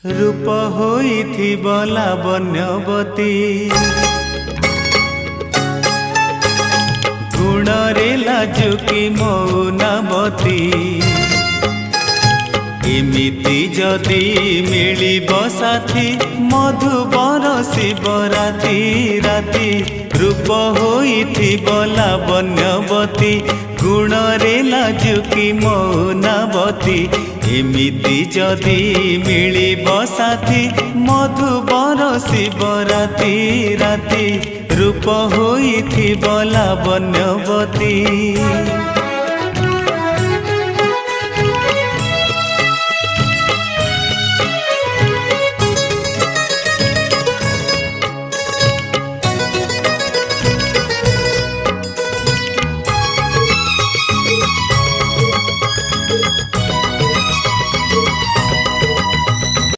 रूप होइथिब लावण्यवती गुणरे लाजुकी मौनावती एमिति जदि मिलिब साथी मधुबर शिवराती राती रूप होइथिब लावण्यवती गुणरे लाजुकी मौनावती एमिति जदि मिलिब साथी मधुबर शिवराती राती रूप होइथिब लावण्यवती।